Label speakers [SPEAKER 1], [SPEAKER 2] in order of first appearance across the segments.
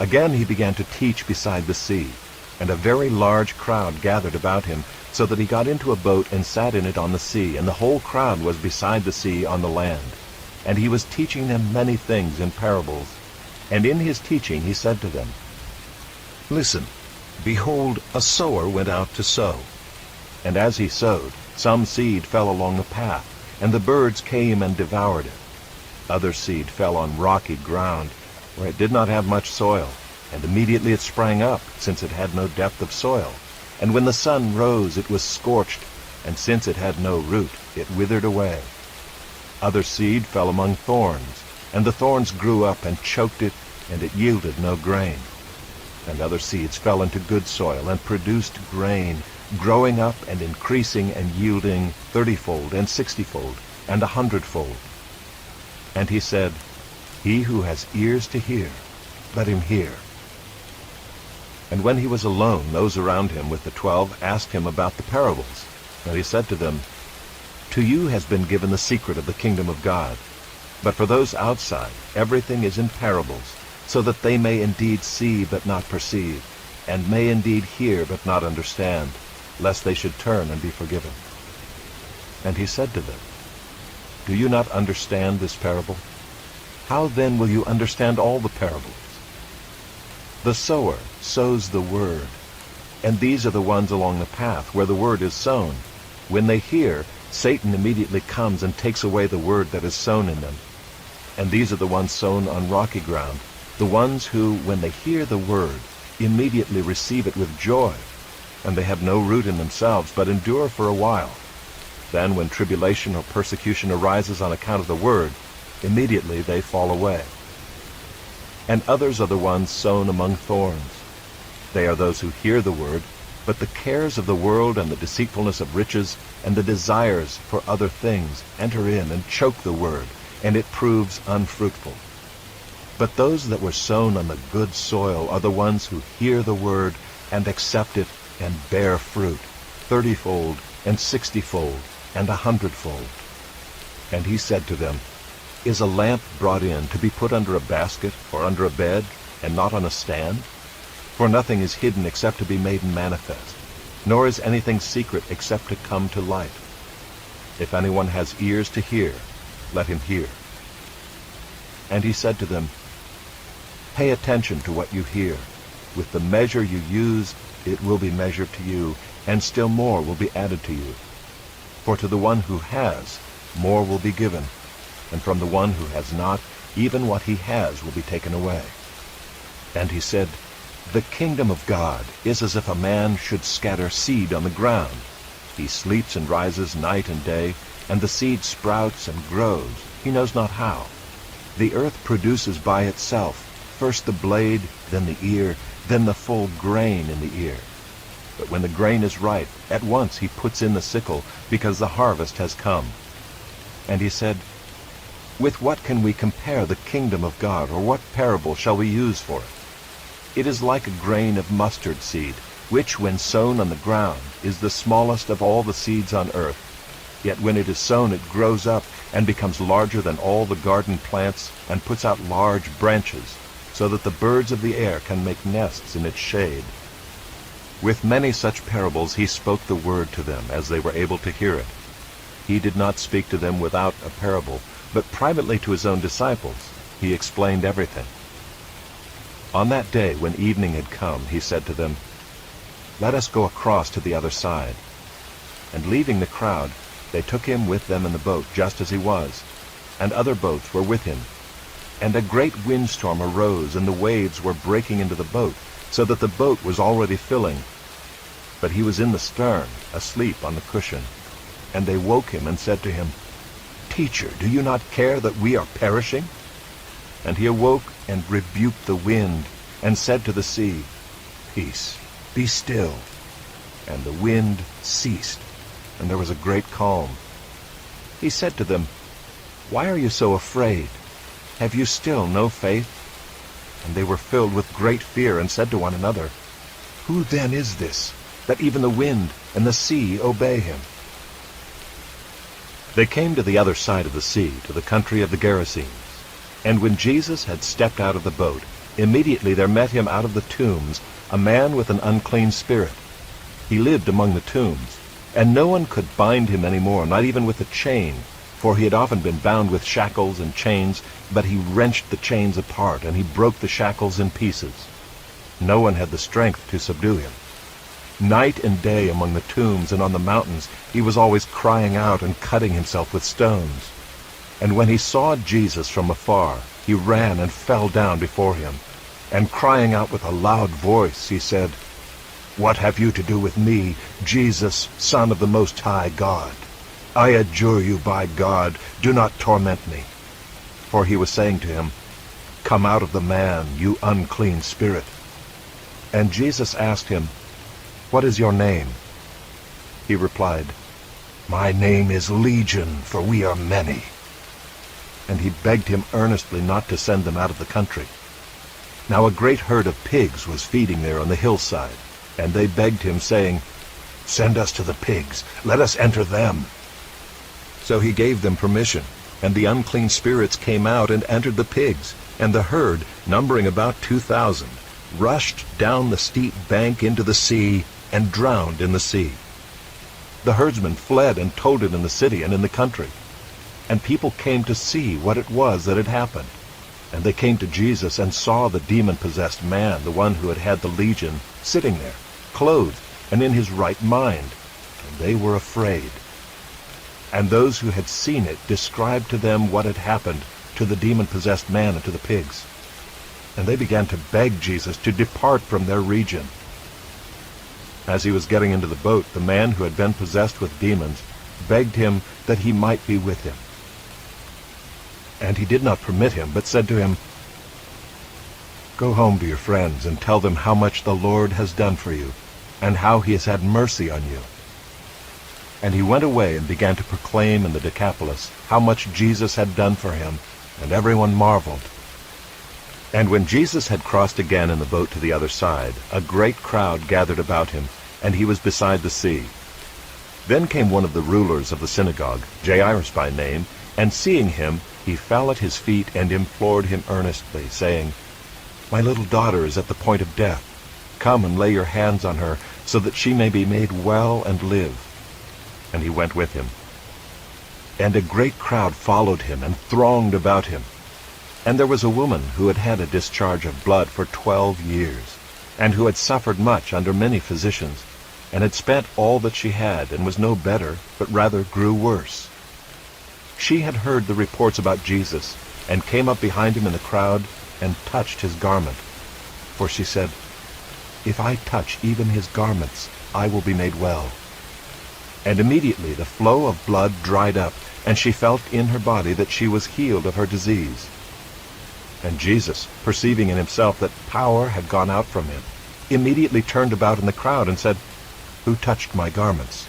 [SPEAKER 1] Again he began to teach beside the sea, and a very large crowd gathered about him, so that he got into a boat and sat in it on the sea, and the whole crowd was beside the sea on the land. And he was teaching them many things in parables. And in his teaching he said to them, "Listen, behold, a sower went out to sow. And as he sowed, some seed fell along the path, and the birds came and devoured it. Other seed fell on rocky ground, where it did not have much soil, and immediately it sprang up, since it had no depth of soil. And when the sun rose, it was scorched, and since it had no root, it withered away. Other seed fell among thorns, and the thorns grew up and choked it, and it yielded no grain. And other seeds fell into good soil, and produced grain, growing up and increasing and yielding 30-fold and 60-fold and 100-fold. And he said, He who has ears to hear, let him hear." And when he was alone, those around him with the 12 asked him about the parables. And he said to them, "To you has been given the secret of the kingdom of God. But for those outside, everything is in parables, so that they may indeed see but not perceive, and may indeed hear but not understand, lest they should turn and be forgiven." And he said to them, "Do you not understand this parable? How then will you understand all the parables? The sower sows the word, and these are the ones along the path where the word is sown. When they hear, Satan immediately comes and takes away the word that is sown in them. And these are the ones sown on rocky ground, the ones who, when they hear the word, immediately receive it with joy, and they have no root in themselves, but endure for a while. Then when tribulation or persecution arises on account of the word, immediately they fall away. And others are the ones sown among thorns. They are those who hear the word, but the cares of the world and the deceitfulness of riches and the desires for other things enter in and choke the word, and it proves unfruitful. But those that were sown on the good soil are the ones who hear the word and accept it and bear fruit, 30-fold and 60-fold and 100-fold. And he said to them, Is a lamp brought in to be put under a basket or under a bed, and not on a stand? For nothing is hidden except to be made manifest, nor is anything secret except to come to light. If anyone has ears to hear, let him hear. And he said to them, Pay attention to what you hear. With the measure you use, it will be measured to you, and still more will be added to you. For to the one who has, more will be given, and from the one who has not, even what he has will be taken away. And he said, The kingdom of God is as if a man should scatter seed on the ground. He sleeps and rises night and day, and the seed sprouts and grows, he knows not how. The earth produces by itself, first the blade, then the ear, then the full grain in the ear. But when the grain is ripe, at once he puts in the sickle, because the harvest has come. And he said, With what can we compare the kingdom of God, or what parable shall we use for it? It is like a grain of mustard seed, which when sown on the ground is the smallest of all the seeds on earth. Yet when it is sown it grows up and becomes larger than all the garden plants, and puts out large branches, so that the birds of the air can make nests in its shade. With many such parables he spoke the word to them, as they were able to hear it. He did not speak to them without a parable, but privately to his own disciples he explained everything. On that day, when evening had come, he said to them, Let us go across to the other side. And leaving the crowd, they took him with them in the boat, just as he was, and other boats were with him. And a great windstorm arose, and the waves were breaking into the boat, so that the boat was already filling. But he was in the stern, asleep on the cushion. And they woke him and said to him, Teacher, do you not care that we are perishing? And he awoke and rebuked the wind, and said to the sea, Peace, be still. And the wind ceased, and there was a great calm. He said to them, Why are you so afraid? Have you still no faith? And they were filled with great fear, and said to one another, Who then is this, that even the wind and the sea obey him? They came to the other side of the sea, to the country of the Gerasenes. And when Jesus had stepped out of the boat, Immediately there met him out of the tombs a man with an unclean spirit. He lived among the tombs, and no one could bind him any more, not even with a chain, for he had often been bound with shackles and chains, but he wrenched the chains apart, and he broke the shackles in pieces. No one had the strength to subdue him. Night and day among the tombs and on the mountains he was always crying out and cutting himself with stones. And when he saw Jesus from afar, he ran and fell down before him, and crying out with a loud voice, he said, "What have you to do with me, Jesus, Son of the Most High God? I adjure you by God, do not torment me." For he was saying to him, "Come out of the man, you unclean spirit." And Jesus asked him, "What is your name?" He replied, "My name is Legion, for we are many." And he begged him earnestly not to send them out of the country. Now a great herd of pigs was feeding there on the hillside, and they begged him, saying, "Send us to the pigs, let us enter them." So he gave them permission, and the unclean spirits came out and entered the pigs, and the herd, numbering about 2,000, rushed down the steep bank into the sea and drowned in the sea. The herdsmen fled and told it in the city and in the country. And people came to see what it was that had happened. And they came to Jesus and saw the demon-possessed man, the one who had had the legion, sitting there, clothed and in his right mind. And they were afraid. And those who had seen it described to them what had happened to the demon-possessed man and to the pigs. And they began to beg Jesus to depart from their region. As he was getting into the boat, the man who had been possessed with demons begged him that he might be with him. And he did not permit him, but said to him, "Go home to your friends and tell them how much the Lord has done for you, and how he has had mercy on you." And he went away and began to proclaim in the Decapolis how much Jesus had done for him, and everyone marveled. And when Jesus had crossed again in the boat to the other side, a great crowd gathered about him, and he was beside the sea. Then came one of the rulers of the synagogue, Jairus by name, and seeing him, he fell at his feet and implored him earnestly, saying, "My little daughter is at the point of death. Come and lay your hands on her, so that she may be made well and live." And he went with him. And a great crowd followed him and thronged about him. And there was a woman who had had a discharge of blood for 12 years, and who had suffered much under many physicians, and had spent all that she had, and was no better, but rather grew worse. She had heard the reports about Jesus, and came up behind him in the crowd, and touched his garment. For she said, "If I touch even his garments, I will be made well." And immediately the flow of blood dried up, and she felt in her body that she was healed of her disease. And Jesus, perceiving in himself that power had gone out from him, immediately turned about in the crowd and said, "Who touched my garments?"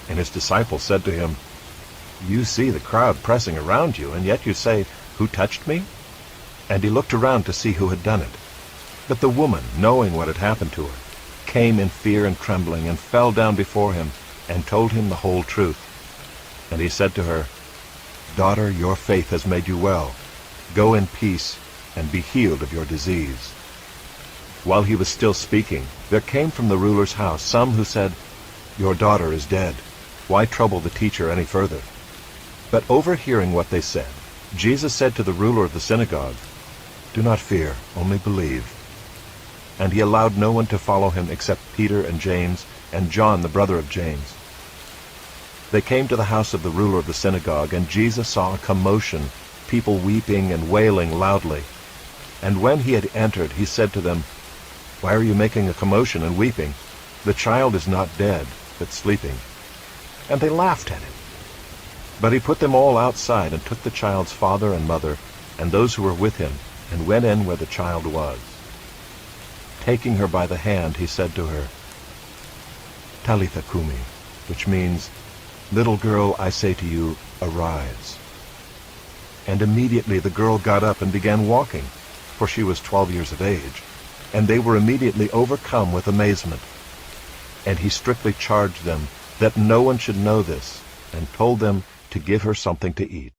[SPEAKER 1] And his disciples said to him, "You see the crowd pressing around you, and yet you say, 'Who touched me?'" And he looked around to see who had done it. But the woman, knowing what had happened to her, came in fear and trembling, and fell down before him, and told him the whole truth. And he said to her, "Daughter, your faith has made you well. Go in peace, and be healed of your disease." While he was still speaking, there came from the ruler's house some who said, "Your daughter is dead. Why trouble the teacher any further?" But overhearing what they said, Jesus said to the ruler of the synagogue, "Do not fear, only believe." And he allowed no one to follow him except Peter and James, and John the brother of James. They came to the house of the ruler of the synagogue, and Jesus saw a commotion, people weeping and wailing loudly. And when he had entered, he said to them, "Why are you making a commotion and weeping? The child is not dead, but sleeping." And they laughed at him. But he put them all outside, and took the child's father and mother, and those who were with him, and went in where the child was. Taking her by the hand, he said to her, "Talitha cumi," which means, "Little girl, I say to you, arise." And immediately the girl got up and began walking, for she was 12 years of age, and they were immediately overcome with amazement. And he strictly charged them that no one should know this, and told them to give her something to eat.